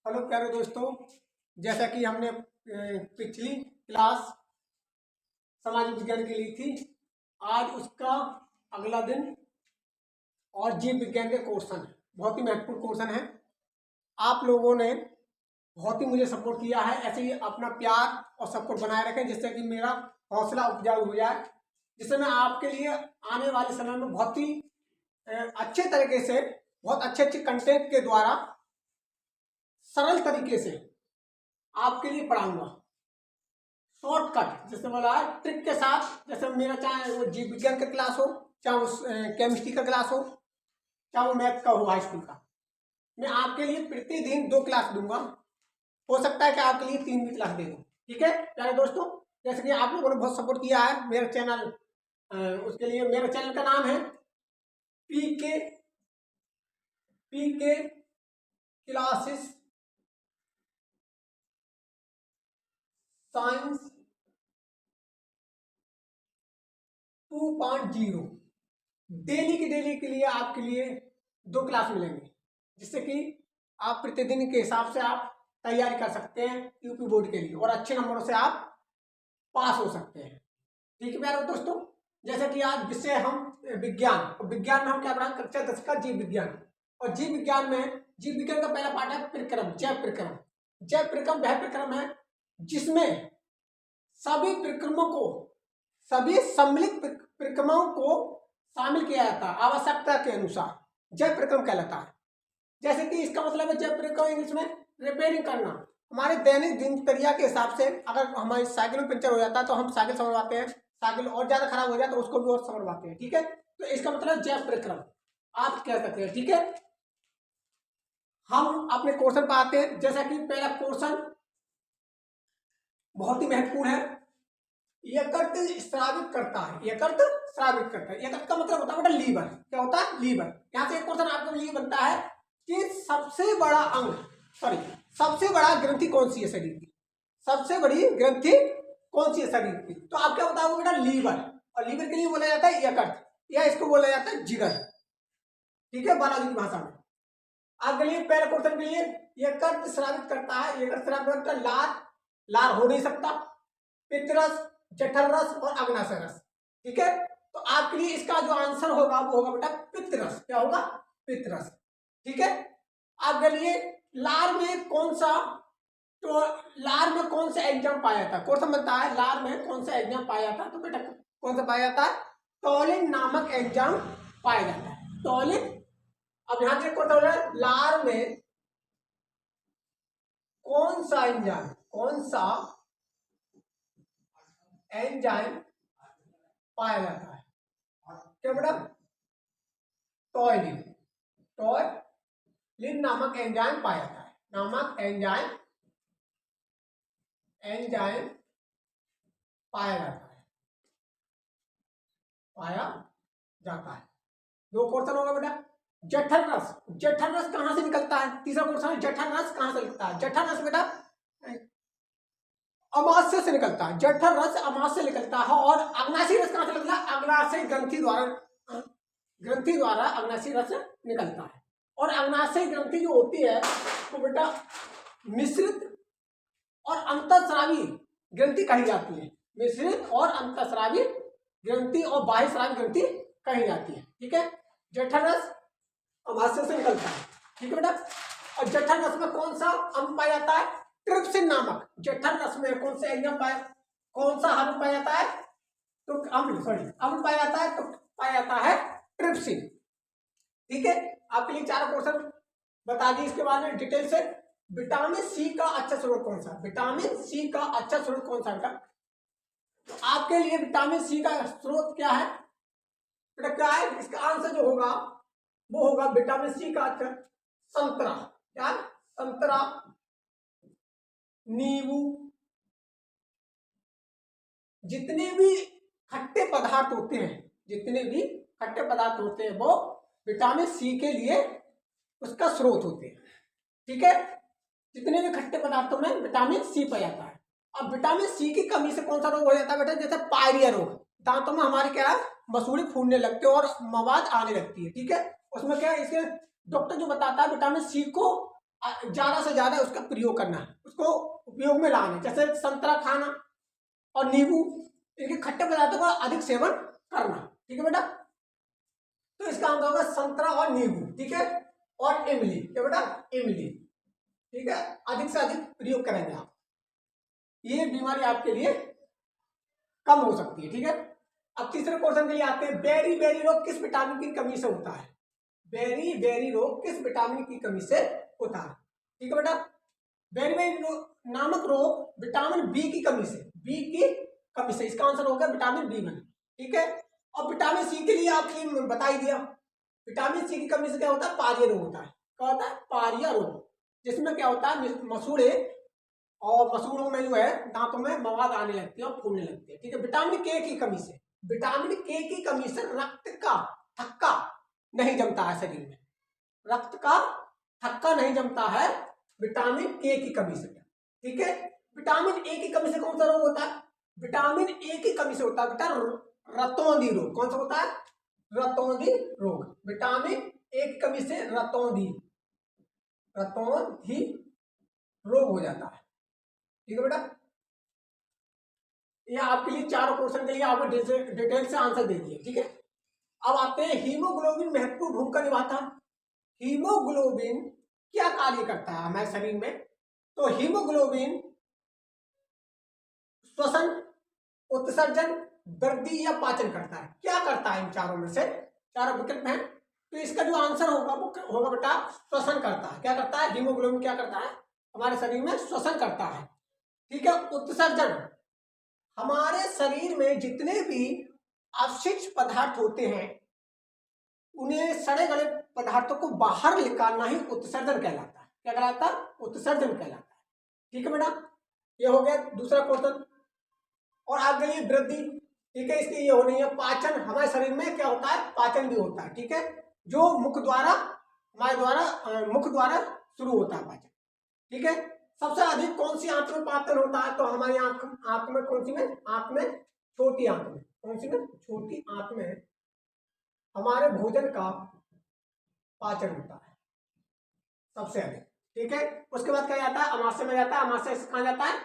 Hello प्यारे दोस्तों, जैसा कि हमने पिछली क्लास सामाजिक विज्ञान की ली थी, आज उसका अगला दिन और जीव विज्ञान के क्वेश्चन बहुत ही महत्वपूर्ण क्वेश्चन है। आप लोगों ने बहुत ही मुझे सपोर्ट किया है, ऐसे ही अपना प्यार और सपोर्ट बनाए रखें जिससे कि मेरा हौसला उपजाऊ हो जाए, जिससे मैं आपके लिए आने वाले समय में बहुत ही अच्छे तरीके से बहुत अच्छे कंटेंट के द्वारा सरल तरीके से आपके लिए पढ़ाऊंगा। शॉर्टकट जैसे बोला है, ट्रिक के साथ। जैसे मेरा चाहे वो जीव विज्ञान का क्लास हो, चाहे वो केमिस्ट्री का क्लास हो, चाहे वो मैथ का हो हाई स्कूल का, मैं आपके लिए प्रतिदिन 2 क्लास दूंगा। हो सकता है कि आपके लिए 3 भी क्लास दे दूँ। ठीक है प्यारे दोस्तों, जैसे कि आप लोगों ने बहुत सपोर्ट किया है मेरा चैनल, उसके लिए मेरे चैनल का नाम है पीके क्लासेस साइंस 2.0। डेली के लिए आपके लिए 2 क्लास मिलेंगे, जिससे कि आप प्रतिदिन के हिसाब से आप तैयारी कर सकते हैं यूपी बोर्ड के लिए और अच्छे नंबरों से आप पास हो सकते हैं। ठीक है प्यारे दोस्तों, जैसे कि आज विषय हम विज्ञान में हम क्या पढ़ा, कक्षा 10 का जीव विज्ञान। और जीव विज्ञान का पहला पार्ट है प्रक्रम, जैव प्रक्रम। जैव प्रक्रम वह प्रक्रम है जिसमें सभी सम्मिलित प्रक्रमों को शामिल किया जाता है आवश्यकता के अनुसार, जैव प्रक्रम कहलाता है। जैसे कि इसका मतलब है जैव प्रक्रम इंग्लिश में रिपेयरिंग करना। हमारे दैनिक दिनचर्या के हिसाब से अगर हमारी साइकिल में पंचर हो जाता है तो हम साइकिल संभलवाते हैं, साइकिल और ज्यादा खराब हो जाए तो उसको भी और संभलवाते हैं। ठीक है, तो इसका मतलब जैव प्रक्रम आप कह सकते हैं। ठीक है, हम अपने क्वेश्चन पर आते हैं। जैसा कि पहला क्वेश्चन बहुत ही महत्वपूर्ण है, यकृत स्रावित करता है। यकृत का मतलब होता है बेटा लीवर। क्या होता है? लीवर। यहां से एक क्वेश्चन आपके लिए बनता है कि सबसे बड़ा ग्रंथि कौन सी है शरीर की? सबसे बड़ी ग्रंथि कौन सी है शरीर की? तो आप क्या बताओगे बेटा? लीवर। और लीवर के लिए बोला जाता है यकृत, या इसको बोला जाता है जिगर। ठीक है, बालाजी की भाषा में। अगले पहले क्वेश्चन के लिए, यकृत स्रावित करता है। यकृत स्रावित करता है, लार हो नहीं सकता, पित्तरस, जठर रस और अग्नाशय रस। ठीक है, तो आपके लिए इसका जो आंसर होगा वो होगा बेटा पित्तरस। क्या होगा? पित्तरस। ठीक है, आपके लिए लार में कौन सा एग्जाम पाया जाता है? क्वेश्चन बनता है लार में कौन सा एग्जाम पाया जाता है? तो बेटा कौन सा पाया जाता है? टॉलिन नामक एग्जाम पाया जाता है। टॉलिन। अब यहां से क्वेश्चन है लार में कौन सा एंजाइम पाया जाता है? क्या बेटा? टॉयलिन नामक एंजाइम पाया जाता है। एंजाइम पाया जाता है। 2 क्वेश्चन होगा बेटा। जठर रस कहां से निकलता है? तीसरा क्वेश्चन है जठर रस कहां से निकलता है? जठर रस बेटा अमाशय से निकलता है। जठर रस अमाशय से निकलता है। और अग्नाशय रस कहां से निकलता है? अग्नाशय ग्रंथि द्वारा अग्नाशय रस निकलता है। और अग्नाशय ग्रंथि जो होती है वो बेटा मिश्रित और अंतःस्रावी ग्रंथि कही जाती है। मिश्रित और अंतःस्रावी ग्रंथि और बाह्य स्रावी ग्रंथि कही जाती है। ठीक है, जठर रस अमाशय से निकलता है। ठीक है बेटा, और जठर रस में कौन सा अम्ल पाया जाता है? ट्रिप्सिन नामक। जठर रस में कौन सा हार्मोन पाया जाता है? तो अम्ल पाया जाता है, तो पाया जाता है ट्रिप्सिन। ठीक है, आपके लिए 4 क्वेश्चन बता दिए इसके बारे में डिटेल से। विटामिन सी का अच्छा स्रोत कौन सा? बेटा तो आपके लिए विटामिन सी का स्रोत क्या है बेटा? क्या है इसका आंसर? जो होगा वो होगा विटामिन सी का अच्छा संतरा। क्या? संतरा, नींबू, जितने भी खट्टे पदार्थ होते हैं वो विटामिन सी के लिए उसका स्रोत होते हैं। ठीक है, जितने भी खट्टे पदार्थों में विटामिन सी पाया जाता है। अब विटामिन सी की कमी से कौन सा रोग हो जाता है बेटा? जैसे पायरिया रोग। दांतों में हमारे क्या है, मसूड़े फूटने लगते हैं और मवाद आने लगती है। ठीक है, उसमें क्या है, इसके डॉक्टर जो बताता है विटामिन सी को ज्यादा से ज्यादा उसका प्रयोग करना है, उसको उपयोग में लाना है। जैसे संतरा खाना और नींबू, इनके खट्टे पदार्थों का अधिक सेवन करना। ठीक है बेटा, तो इसका आंसर होगा संतरा और नींबू। ठीक है, और इमली, क्या बेटा, इमली। ठीक है, अधिक से अधिक प्रयोग करेंगे आप, ये बीमारी आपके लिए कम हो सकती है। ठीक है, अब तीसरे क्वेश्चन के लिए आते हैं। बेरी बेरी रोग किस विटामिन की कमी से होता है? बेरी बेरी रोग किस विटामिन की कमी से होता है? ठीक है बेटा, बेरी बेरी नामक रोग विटामिन बी की कमी से, बी की कमी से, इसका आंसर होगा विटामिन B1। ठीक है, और विटामिन सी के लिए आपने बता ही दिया, विटामिन सी की कमी से क्या होता है? पारिया रोग होता है। क्या होता है? पारिया रोग, जिसमें क्या होता है, मसूड़े, और मसूड़ों में जो है दांतों में मवाद आने लगती है और फूलने लगती है। ठीक है, विटामिन के की कमी से, विटामिन के की कमी से रक्त का थक्का नहीं जमता है शरीर में, रक्त का थक्का नहीं जमता है विटामिन के की कमी से। ठीक है, विटामिन ए की कमी से कौन सा रोग होता है? विटामिन ए की कमी से होता है बेटा रतौंधी रोग। कौन सा होता है? रतौंधी रोग। विटामिन ए की कमी से रतौंधी रोग हो जाता है। ठीक है बेटा, ये आपके लिए चारों क्वेश्चन के लिए आपको डिटेल से आंसर दे दिए। ठीक है, अब आते हैं हीमोग्लोबिन महत्वपूर्ण भूमिका निभाता है। हीमोग्लोबिन क्या कार्य करता है हमारे शरीर में? तो हीमोग्लोबिन श्वसन, उत्सर्जन, वृद्धि या पाचन करता है। क्या करता है? इन चारों में से चारों विकल्प हैं, तो इसका जो आंसर होगा वो होगा बेटा श्वसन करता है। क्या करता है? हीमोग्लोबिन क्या करता है? हमारे शरीर में श्वसन करता है। ठीक है, उत्सर्जन, हमारे शरीर में जितने भी अवशिष्ट पदार्थ होते हैं उन्हें सड़े गले पदार्थों को बाहर निकालना ही उत्सर्जन कहलाता है। क्या कहलाता है? उत्सर्जन कहलाता है। ठीक है बेटा, ये हो गया दूसरा क्वेश्चन। और आगे ये वृद्धि, ठीक है, इसकी ये हो रही है पाचन, हमारे शरीर में क्या होता है? पाचन भी होता है। ठीक है, जो मुख द्वारा, हमारे द्वारा मुख द्वारा शुरू होता है पाचन। ठीक है, सबसे अधिक कौन सी आंत में पाचन होता है? तो हमारी आंख में, कौन सी में? आंख में, छोटी आंत में। कौन सी में? छोटी आंत में हमारे भोजन का पाचन होता है सबसे अधिक। ठीक है, उसके बाद क्या जाता है? अमाशय में जाता है। अमाशय से कहाँ जाता है?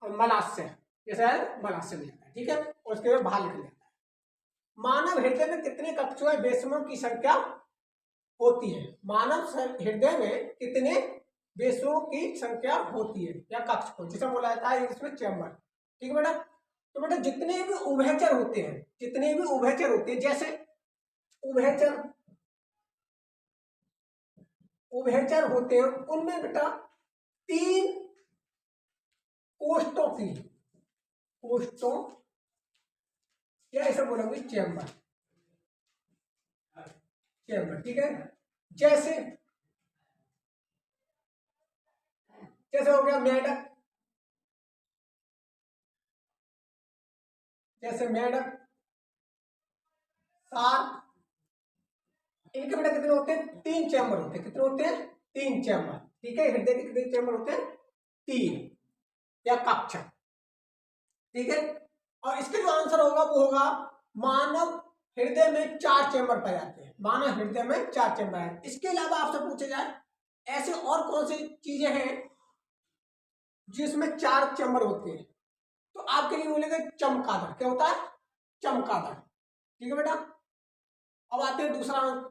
मलाशय, जैसे मलाशय में जाता है। ठीक है, और उसके बाद बाहर निकल जाता है। मानव हृदय में कितने कक्षों बेशमों की संख्या होती है? मानव हृदय में कितने बेशों की संख्या होती है या कक्ष को, जिसे बोला जाता है इसमें चैम्बर। ठीक है बेटा, तो बेटा जितने भी उभयचर होते हैं, जितने भी उभयचर होते हैं, जैसे उभयचर होते हैं उनमें बेटा 3 कोष्ठों या ऐसा बोलेंगे चैम्बर। ठीक है, जैसे हो गया मेढक, सांप, इनके बेटा कितने होते हैं? 3 चैम्बर होते हैं। कितने होते हैं? 3 चैम्बर। ठीक है, हृदय के कितने चैम्बर होते हैं? 3 या कक्ष। ठीक है, और इसके जो आंसर होगा वो होगा मानव हृदय में 4 चैम्बर पाए जाते हैं। मानव हृदय में 4 चैम्बर है। इसके अलावा आपसे पूछे जाए ऐसे और कौन सी चीजें हैं जिसमें 4 चैम्बर होते हैं, तो आपके लिए बोलेंगे चमगादड़। क्या होता है? चमगादड़। ठीक है बेटा, अब आते हैं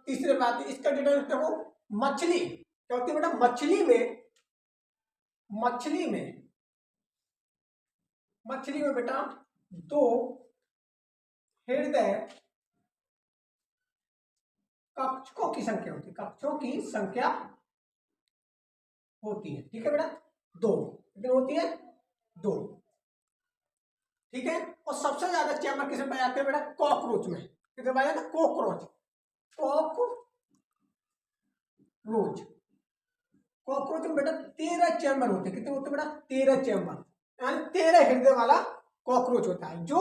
तीसरे पे आते हैं। इसका डिटेल देखो। मछली क्या होती है बेटा? मछली में बेटा 2 हृदय कक्षों की संख्या होती है। ठीक है बेटा, 2 कितनी होती है? 2। ठीक है, और सबसे ज्यादा चैम्बर किसमें पाए जाते हैं बेटा? कॉकरोच में। कितने पाए जाते हैं? कॉकरोच में बेटा 13 चैम्बर होते हैं। कितने होते हैं बेटा? 13 चैम्बर, यानी 13 हृदय वाला कॉकरोच होता है, जो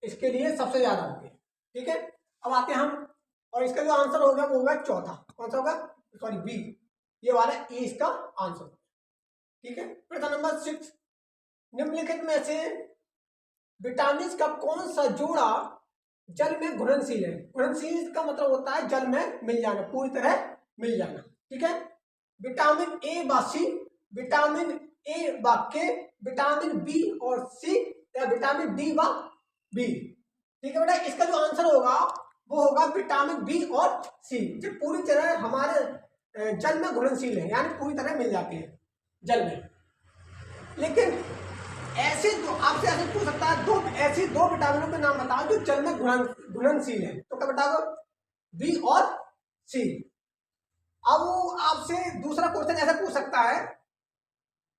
इसके लिए सबसे ज्यादा होते हैं। ठीक है, अब आते हैं हम, और इसका जो आंसर होगा वो होगा चौथा। कौन सा होगा? सॉरी, बी, ये वाला ए इसका आंसर। ठीक है, प्रश्न नंबर 6, निम्नलिखित में से विटामिन का कौन सा जोड़ा जल में घुलनशील है? घुलनशील का मतलब होता है जल में मिल जाना, पूरी तरह मिल जाना। ठीक है, विटामिन ए व सी, विटामिन ए व के, विटामिन बी और सी, या विटामिन डी व बी। ठीक है बेटा, इसका जो आंसर होगा वो होगा विटामिन बी और सी, जो पूरी तरह हमारे जल में घुलनशील है, यानी पूरी तरह मिल जाती है जल में। लेकिन ऐसे दो, आपसे ऐसे पूछ सकता है ऐसी दो विटामिनों के नाम बताओ जो जल में घुलनशील है, तो क्या बताओ? बी और सी। अब वो आपसे दूसरा क्वेश्चन ऐसा पूछ सकता है,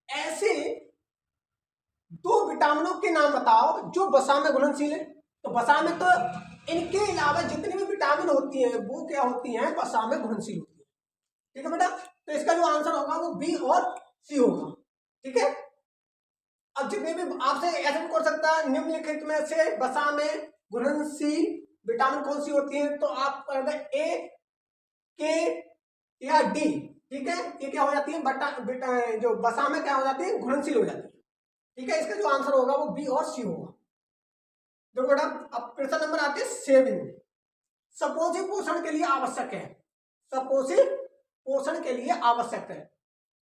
ऐसे दो विटामिनों के नाम बताओ जो वसा में घुलनशील है। तो वसा में तो इनके अलावा जितनी भी विटामिन होती हैं वो क्या होती हैं? वसा में घुलनशील होती है। ठीक है बेटा, तो इसका जो आंसर होगा वो बी और सी होगा। ठीक है, अब जितने भी आपसे ऐसे भी कर सकता है, निम्नलिखित में से वसा में घुलनशील विटामिन कौन सी होती है? तो आप ए, के या डी। ठीक है, ये क्या हो जाती है? जो वसा में क्या हो जाती है? घुलनशील हो जाती है। ठीक है, इसका जो आंसर होगा वो बी और सी होगा। देखो बेटा, अब प्रश्न नंबर आते हैं 7। सपोषी पोषण के लिए आवश्यक है, सपोषी पोषण के लिए आवश्यक है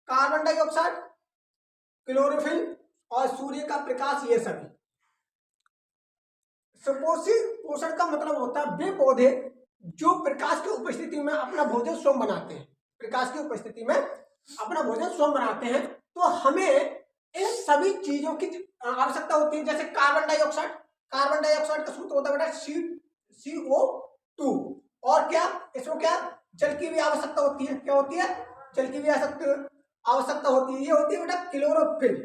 कार्बन डाइऑक्साइड, क्लोरोफिल और सूर्य का प्रकाश, ये सभी। सपोषी पोषण का मतलब होता है वे पौधे जो प्रकाश की उपस्थिति में अपना भोजन स्वयं बनाते हैं, प्रकाश की उपस्थिति में अपना भोजन स्वयं बनाते हैं। तो हमें इन सभी चीजों की आवश्यकता होती है। जैसे कार्बन डाइऑक्साइड, कार्बन डाइऑक्साइड का सूत्र होता है बेटा CO2। और क्या इसमें क्या जल की भी आवश्यकता होती है? क्या होती है? जल की भी आवश्यकता होती है। ये होती है बेटा क्लोरोफिल,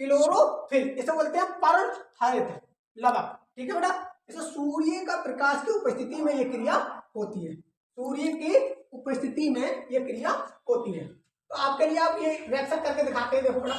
क्लोरोफिल इसे बोलते हैं पर्ण हरित लवक। ठीक है बेटा, इसे सूर्य का प्रकाश की उपस्थिति में ये क्रिया होती है, सूर्य की उपस्थिति में ये क्रिया होती है। तो आपके लिए आप ये रिएक्शन करके दिखाते हैं। देखो बेटा,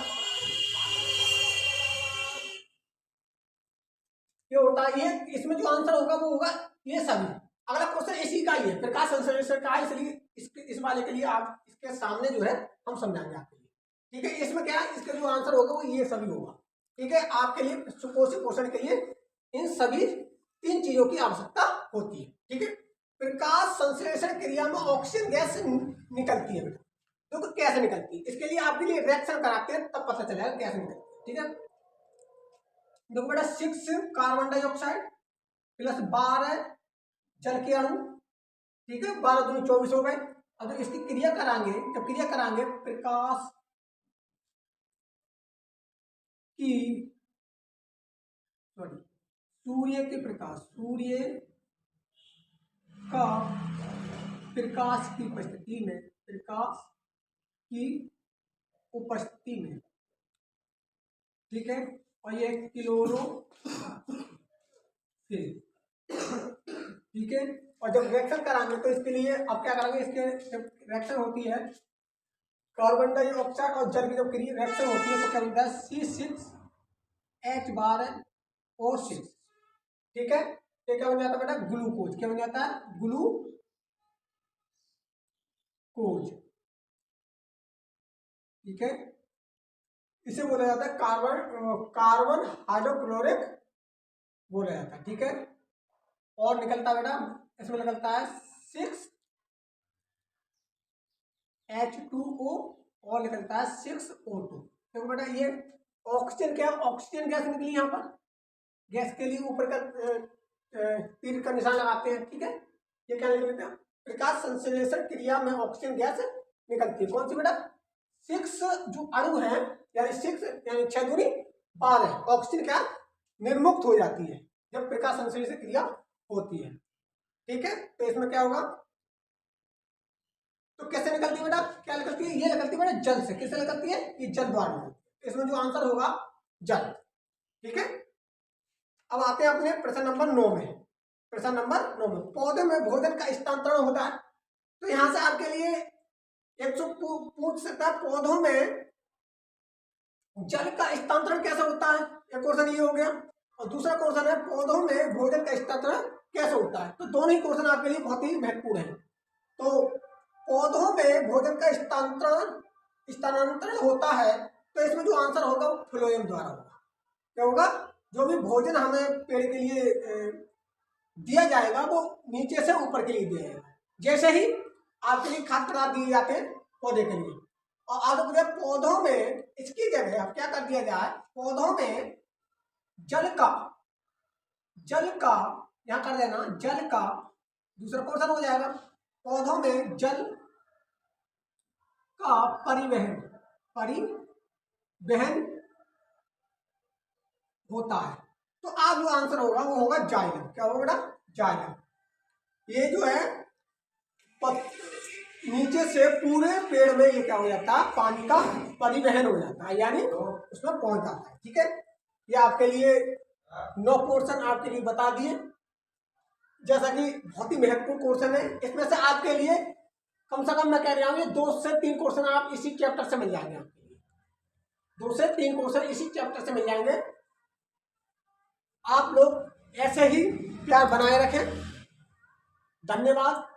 ये होता है, ये इसमें जो आंसर होगा वो होगा ये सभी। अगला क्वेश्चन इसी का ही है, प्रकाश संश्लेषण का है, इसलिए इस वाले के लिए आप इसके सामने जो है हम समझाएंगे आपके लिए। ठीक है, इसमें क्या है, इसका जो आंसर होगा वो ये सभी होगा। ठीक है, आपके लिए सुपोषी पोषण के लिए इन सभी 3 चीजों की आवश्यकता होती है। ठीक है, प्रकाश संश्लेषण क्रिया में ऑक्सीजन गैस निकलती है बेटा। तो कैसे निकलती है, इसके लिए आपके लिए रिएक्शन कराते हैं तब पता चलेगा कैसे निकलती है। ठीक है, देखो बेटा 6 कार्बन डाइऑक्साइड प्लस 12 जल के अणु। ठीक है, 12 दूनी 24 हो गए। अगर इसकी क्रिया कराएंगे, जब क्रिया कराएंगे प्रकाश की सूर्य के प्रकाश, सूर्य का प्रकाश की उपस्थिति में, प्रकाश की उपस्थिति में। ठीक है, और ये क्लोरोफिल। ठीक है, और जब रिएक्शन कराएंगे तो इसके लिए अब क्या करेंगे, इसके जब रिएक्शन होती है कार्बन डाइऑक्साइड और जल की जब रिएक्शन होती है तो क्या होता है C6H12O6। ठीक है, ये क्या बन जाता है बेटा? ग्लूकोज। क्या बन जाता है? ग्लूकोज। ठीक है, इसे बोला जाता है कार्बन हाइड्रोक्लोरिक बोला जाता है। ठीक है, और निकलता बेटा इसमें निकलता है 6H2O और निकलता है 6O2। देखो बेटा, ये ऑक्सीजन क्या, ऑक्सीजन गैस निकली यहाँ पर। गैस के लिए ऊपर का तीर का निशान लगाते हैं। ठीक है, ये क्या निकलता है? प्रकाश संश्लेषण क्रिया में ऑक्सीजन गैस निकलती है। कौन सी बेटा? 6 जो अणु है, यानी 6 यानी 6 दूनी 12 ऑक्सीजन क्या निर्मुक्त हो जाती है जब प्रकाश संश्लेषण क्रिया होती है। ठीक है, तो इसमें क्या होगा, तो कैसे निकलती है बेटा? क्या निकलती है? ये निकलती है बेटा जल से। किससे निकलती है? ये जल द्वारा निकलती है। इसमें जो आंसर होगा जल। ठीक है, अब आते हैं अपने प्रश्न नंबर 9 में। प्रश्न नंबर 9 में पौधे में भोजन का स्थानांतरण होता है। तो यहां से आपके लिए एक पूछ सकता है, पौधों में जल का स्थानांतरण कैसे होता है? एक क्वेश्चन ये हो गया, और दूसरा क्वेश्चन है पौधों में भोजन का स्थानांतरण कैसे होता है। तो दोनों ही क्वेश्चन आपके लिए बहुत ही महत्वपूर्ण है। तो पौधों में भोजन का स्थानांतरण होता है, तो इसमें जो आंसर होगा वो फ्लोएम द्वारा होगा। क्या होगा? जो भी भोजन हमें पेड़ के लिए दिया जाएगा वो नीचे से ऊपर के लिए दिया जाएगा। जैसे ही आपके लिए खाद्य पदार्थ दिए जाते हैं पौधे के लिए। और आगे मुझे पौधों में इसकी जगह अब क्या कर दिया जाए, पौधों में जल का यहां कर देना, जल का दूसरा पोर्शन हो जाएगा। पौधों में जल का परिवहन होता है। तो आप जो आंसर होगा वो होगा जाइलम। क्या होगा बेटा? जाइलम। ये जो है नीचे से पूरे पेड़ में ये क्या हो जाता है, पानी का परिवहन हो जाता है, यानी उसमें पहुंच जाता है। ठीक है, ये आपके लिए 9 पोर्शन आपके लिए बता दिए, जैसा कि बहुत ही महत्वपूर्ण क्वेश्चन है। इसमें से आपके लिए कम से कम मैं कह रहा हूँ 2 से 3 क्वेश्चन आप इसी चैप्टर से मिल जाएंगे। आपके लिए 2 से 3 क्वेश्चन इसी चैप्टर से मिल जाएंगे। आप लोग ऐसे ही प्यार बनाए रखें। धन्यवाद।